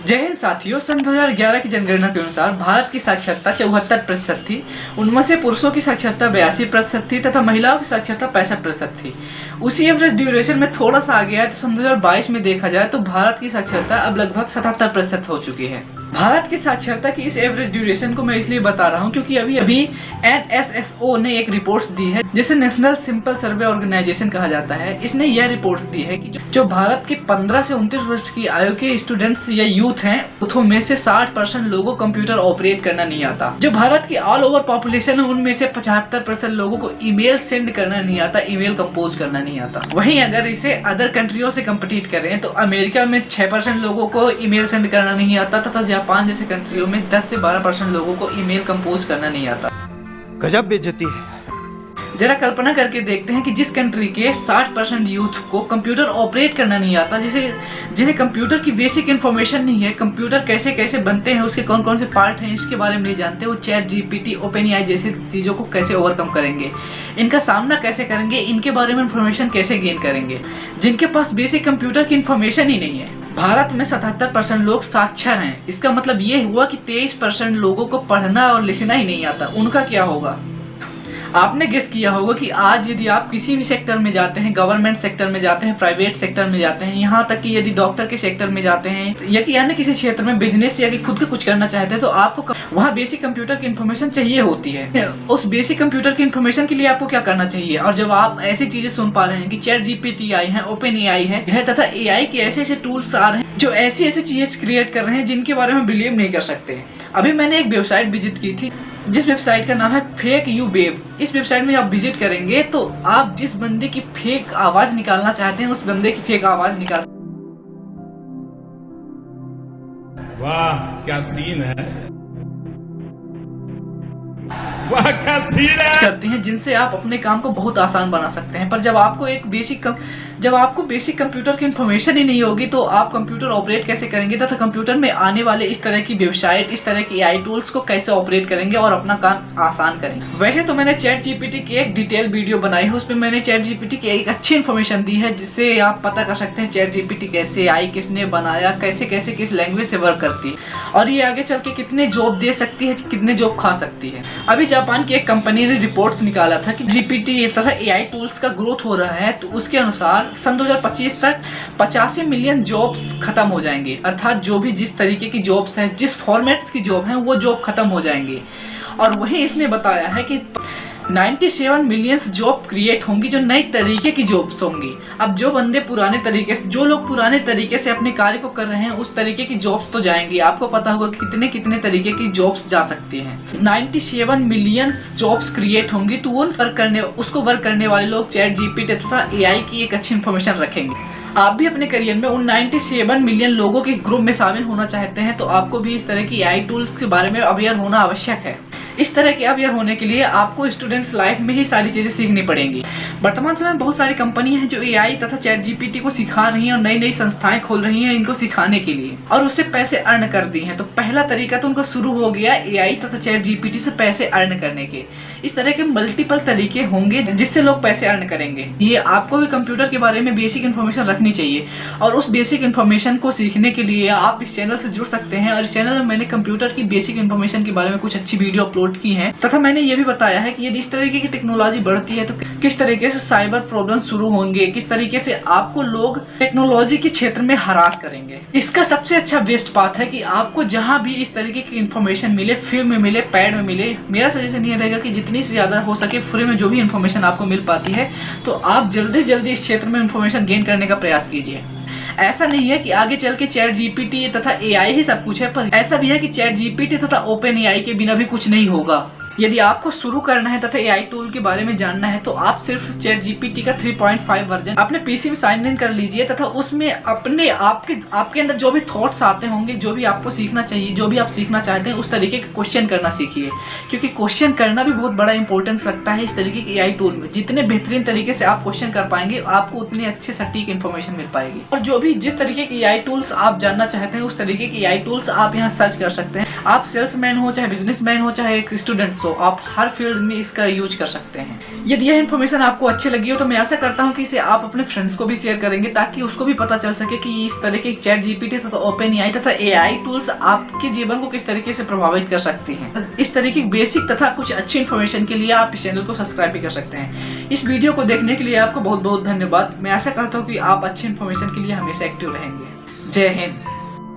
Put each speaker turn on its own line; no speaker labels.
जय हिंद साथियों। सन 2011 की जनगणना के अनुसार भारत की साक्षरता 74% थी। उनमें से पुरुषों की साक्षरता 82% थी तथा महिलाओं की साक्षरता 65% थी। उसी एवरेज ड्यूरेशन में थोड़ा सा आ गया है तो सन 2022 में देखा जाए तो भारत की साक्षरता अब लगभग 77% हो चुकी है। भारत की साक्षरता की इस एवरेज ड्यूरेशन को मैं इसलिए बता रहा हूँ क्योंकि अभी NSSO ने एक रिपोर्ट्स दी है जिसे नेशनल सिंपल सर्वे ऑर्गेनाइजेशन कहा जाता है। इसने यह रिपोर्ट्स दी है कि जो भारत के 15 से 29 वर्ष की आयु के स्टूडेंट्स या यूथ हैं उनमें से 60% लोगों को कंप्यूटर ऑपरेट करना नहीं आता। जो भारत की ऑल ओवर पॉपुलेशन है उनमें से 75% लोगों को ईमेल सेंड करना नहीं आता, ईमेल कंपोज करना नहीं आता। वहीं अगर इसे अदर कंट्रियों से कंपीट करें तो अमेरिका में 6% लोगों को ईमेल सेंड करना नहीं आता तथा जापान जैसे कंट्रियों में 10 से 12% लोगों को ईमेल कंपोज करना नहीं आता।
गजब बेइज्जती है।
जरा कल्पना करके देखते हैं कि जिस कंट्री के 60% यूथ को कंप्यूटर ऑपरेट करना नहीं आता, जिन्हें कंप्यूटर की बेसिक इन्फॉर्मेशन नहीं है, कंप्यूटर कैसे कैसे बनते हैं, उसके कौन कौन से पार्ट हैं, इसके बारे में नहीं जानते, वो चैट जीपीटी, ओपन एआई जैसी चीज़ों को कैसे ओवरकम करेंगे, इनका सामना कैसे करेंगे, इनके बारे में इन्फॉर्मेशन कैसे गेन करेंगे, जिनके पास बेसिक कंप्यूटर की इन्फॉर्मेशन ही नहीं है। भारत में 77% लोग साक्षर हैं। इसका मतलब ये हुआ कि 23% लोगों को पढ़ना और लिखना ही नहीं आता। उनका क्या होगा? आपने गेस किया होगा कि आज यदि आप किसी भी सेक्टर में जाते हैं, गवर्नमेंट सेक्टर में जाते हैं, प्राइवेट सेक्टर में जाते हैं, यहाँ तक कि यदि डॉक्टर के सेक्टर में जाते हैं या कि अन्य किसी क्षेत्र में बिजनेस या कि खुद का कुछ करना चाहते हैं तो आपको वहाँ बेसिक कंप्यूटर की इन्फॉर्मेशन चाहिए होती है। उस बेसिक कंप्यूटर की इन्फॉर्मेशन के लिए आपको क्या करना चाहिए? और जब आप ऐसी चीजें सुन पा रहे हैं कि चैट जीपीटी आई है, ओपन एआई है तथा एआई के ऐसे ऐसे टूल्स आ रहे हैं जो ऐसी ऐसी चीजें क्रिएट कर रहे हैं जिनके बारे में बिलीव नहीं कर सकते। अभी मैंने एक वेबसाइट विजिट की थी जिस वेबसाइट का नाम है फेक यू वेब। इस वेबसाइट में आप विजिट करेंगे तो आप जिस बंदे की फेक आवाज निकालना चाहते हैं उस बंदे की फेक आवाज निकाल।
वाह क्या सीन है, वाह क्या सीन है
करते हैं जिनसे आप अपने काम को बहुत आसान बना सकते हैं। पर जब आपको बेसिक कंप्यूटर की इन्फॉर्मेशन ही नहीं होगी तो आप कंप्यूटर ऑपरेट कैसे करेंगे तथा कंप्यूटर में आने वाले इस तरह की वेबसाइट, इस तरह की एआई टूल्स को कैसे ऑपरेट करेंगे और अपना काम आसान करेंगे। वैसे तो मैंने चैट जीपीटी की एक डिटेल वीडियो बनाई है, उसमें मैंने चैट जीपीटी की एक अच्छी इन्फॉर्मेशन दी है जिससे आप पता कर सकते हैं चैट जीपीटी कैसे आई, किसने बनाया, कैसे कैसे किस लैंग्वेज से वर्क करती है और ये आगे चल के कितने जॉब दे सकती है, कितने जॉब खा सकती है। अभी जापान की एक कंपनी ने रिपोर्ट्स निकाला था कि जीपीटी तथा एआई टूल्स का ग्रोथ हो रहा है तो उसके अनुसार सन 2025 तक 85 मिलियन जॉब्स खत्म हो जाएंगे। अर्थात जो भी जिस तरीके की जॉब्स हैं, जिस फॉर्मेट्स की जॉब हैं वो जॉब खत्म हो जाएंगे। और वही इसने बताया है कि 97 मिलियंस जॉब क्रिएट होंगी जो नई तरीके की जॉब्स होंगी। अब जो लोग पुराने तरीके से अपने कार्य को कर रहे हैं उस तरीके की जॉब्स तो जाएंगी। आपको पता होगा कि कितने तरीके की जॉब्स जा सकती हैं। 97 मिलियंस जॉब्स क्रिएट होंगी तो उसको वर्क करने वाले लोग चैट जीपीटी तथा एआई की एक अच्छी इन्फॉर्मेशन रखेंगे। आप भी अपने करियर में उन 97 मिलियन लोगों के ग्रुप में शामिल होना चाहते हैं तो आपको भी इस तरह की एआई टूल्स के बारे में अवेयर होना आवश्यक है। इस तरह के अवेयर होने के लिए आपको स्टूडेंट्स लाइफ में ही सारी चीजें सीखनी पड़ेंगी। वर्तमान समय में बहुत सारी कंपनियां हैं जो एआई तथा चैट जीपीटी को सिखा रही हैं और नई नई संस्थाएं खोल रही हैं इनको सिखाने के लिए और उससे पैसे अर्न कर दी हैं। तो पहला तरीका तो उनको शुरू हो गया एआई तथा चैट जीपीटी से पैसे अर्न करने के। इस तरह के मल्टीपल तरीके होंगे जिससे लोग पैसे अर्न करेंगे। ये आपको भी कंप्यूटर के बारे में बेसिक इन्फॉर्मेशन रखनी चाहिए और उस बेसिक इन्फॉर्मेशन को सीखने के लिए आप इस चैनल से जुड़ सकते हैं। और इस चैनल में मैंने कंप्यूटर की बेसिक इन्फॉर्मेशन के बारे में कुछ अच्छी वीडियो अपलोड की है तथा मैंने ये भी बताया है कि यदि इस तरीके की टेक्नोलॉजी बढ़ती है तो किस तरीके से साइबर प्रॉब्लम शुरू होंगे, किस तरीके से आपको लोग टेक्नोलॉजी के क्षेत्र में हरास करेंगे। इसका सबसे अच्छा बेस्ट बात है कि आपको जहां भी इस तरीके की इन्फॉर्मेशन मिले, फ्री में मिले, पैड में मिले, मेरा सजेशन ये रहेगा कि जितनी से ज्यादा हो सके फ्री में जो भी इन्फॉर्मेशन आपको मिल पाती है तो आप जल्दी से जल्दी इस क्षेत्र में इन्फॉर्मेशन गेन करने का प्रयास कीजिए। ऐसा नहीं है कि आगे चल के चैट जीपीटी तथा एआई ही सब कुछ है, पर ऐसा भी है कि चैट जीपीटी तथा ओपन एआई के बिना भी कुछ नहीं होगा। यदि आपको शुरू करना है तथा एआई टूल के बारे में जानना है तो आप सिर्फ चैट जीपीटी का 3.5 वर्जन अपने पीसी में साइन इन कर लीजिए तथा उसमें अपने आपके अंदर जो भी थॉट्स आते होंगे, जो भी आपको सीखना चाहिए, जो भी आप सीखना चाहते हैं उस तरीके के क्वेश्चन करना सीखिए। क्योंकि क्वेश्चन करना भी बहुत बड़ा इंपॉर्टेंस रखता है इस तरीके की एआई टूल में। जितने बेहतरीन तरीके से आप क्वेश्चन कर पाएंगे आपको उतनी अच्छे सटीक इन्फॉर्मेशन मिल पाएगी। और जो भी जिस तरीके की एआई टूल्स आप जानना चाहते हैं उस तरीके की एआई टूल्स आप यहाँ सर्च कर सकते हैं। आप सेल्समैन हो, चाहे बिजनेसमैन हो, चाहे एक स्टूडेंट्स सो आप हर फील्ड में इसका यूज कर सकते हैं। यदि यह इन्फॉर्मेशन आपको अच्छी लगी हो तो मैं आशा करता हूं कि इसे आप अपने फ्रेंड्स को भी शेयर करेंगे, ताकि उसको भी पता चल सके कि इस तरह के चैट जीपीटी तथा ओपनएआई तथा एआई टूल्स आपके जीवन को किस तरीके से प्रभावित कर सकते हैं। इस तरह की बेसिक तथा कुछ अच्छी इन्फॉर्मेशन के लिए आप इस चैनल को सब्सक्राइब भी कर सकते हैं। इस वीडियो को देखने के लिए आपको बहुत बहुत धन्यवाद। मैं आशा करता हूँ कि आप अच्छी इन्फॉर्मेशन के लिए हमेशा एक्टिव रहेंगे। जय हिंद।